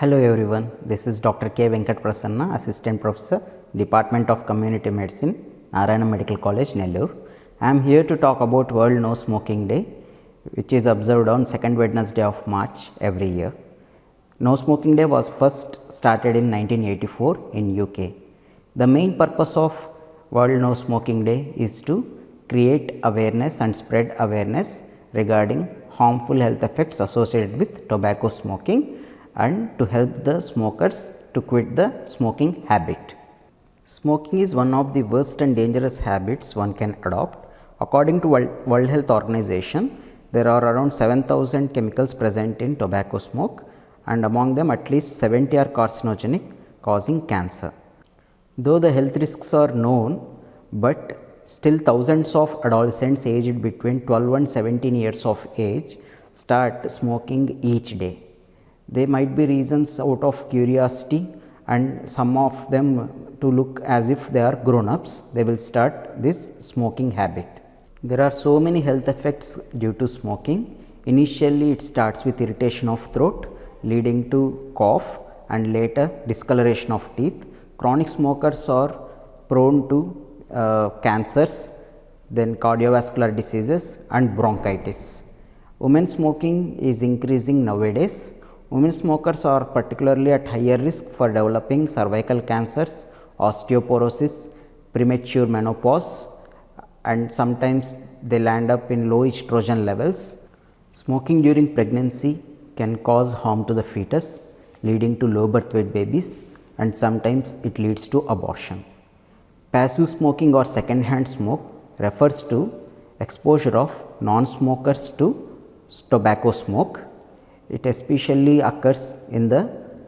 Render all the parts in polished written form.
Hello everyone, this is Dr. K. Venkat Prasanna, Assistant Professor, Department of Community Medicine, Narayana Medical College, Nellore. I am here to talk about World No Smoking Day, which is observed on second Wednesday of March every year. No Smoking Day was first started in 1984 in UK. The main purpose of World No Smoking Day is to create awareness and spread awareness regarding harmful health effects associated with tobacco smoking and to help the smokers to quit the smoking habit. Smoking is one of the worst and dangerous habits one can adopt. According to World Health Organization, there are around 7,000 chemicals present in tobacco smoke, and among them at least 70 are carcinogenic, causing cancer. Though the health risks are known, but still thousands of adolescents aged between 12 and 17 years of age start smoking each day. There might be reasons out of curiosity and some of them to look as if they are grown ups, they will start this smoking habit. There are so many health effects due to smoking. Initially it starts with irritation of throat leading to cough and later discoloration of teeth. Chronic smokers are prone to cancers, then cardiovascular diseases and bronchitis. Women smoking is increasing nowadays. Women smokers are particularly at higher risk for developing cervical cancers, osteoporosis, premature menopause, and sometimes they land up in low estrogen levels. Smoking during pregnancy can cause harm to the fetus, leading to low birth weight babies, and sometimes it leads to abortion. Passive smoking or second hand smoke refers to exposure of non-smokers to tobacco smoke. It especially occurs in the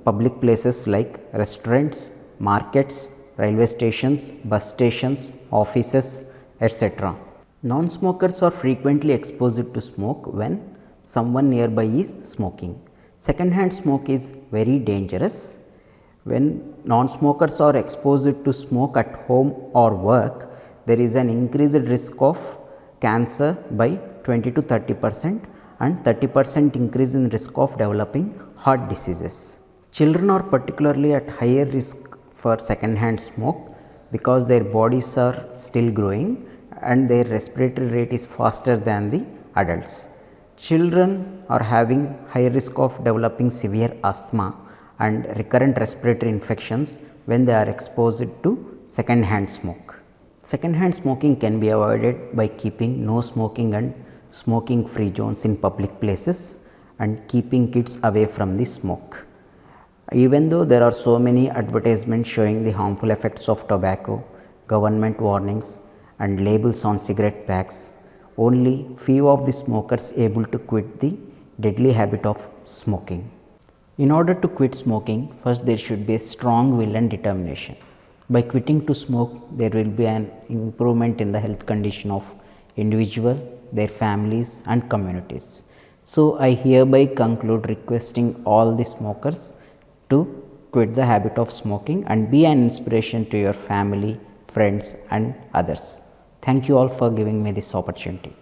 public places like restaurants, markets, railway stations, bus stations, offices, etc. Non-smokers are frequently exposed to smoke when someone nearby is smoking. Second-hand smoke is very dangerous. When non-smokers are exposed to smoke at home or work, there is an increased risk of cancer by 20 to 30% and 30% increase in risk of developing heart diseases. Children are particularly at higher risk for second hand smoke because their bodies are still growing and their respiratory rate is faster than the adults. Children are having high risk of developing severe asthma and recurrent respiratory infections when they are exposed to second hand smoke. Second hand smoking can be avoided by keeping no smoking and smoking free zones in public places and keeping kids away from the smoke. Even though there are so many advertisements showing the harmful effects of tobacco, government warnings and labels on cigarette packs, only few of the smokers able to quit the deadly habit of smoking. In order to quit smoking, first there should be a strong will and determination. By quitting to smoke, there will be an improvement in the health condition of individual, their families and communities. So, I hereby conclude requesting all the smokers to quit the habit of smoking and be an inspiration to your family, friends and others. Thank you all for giving me this opportunity.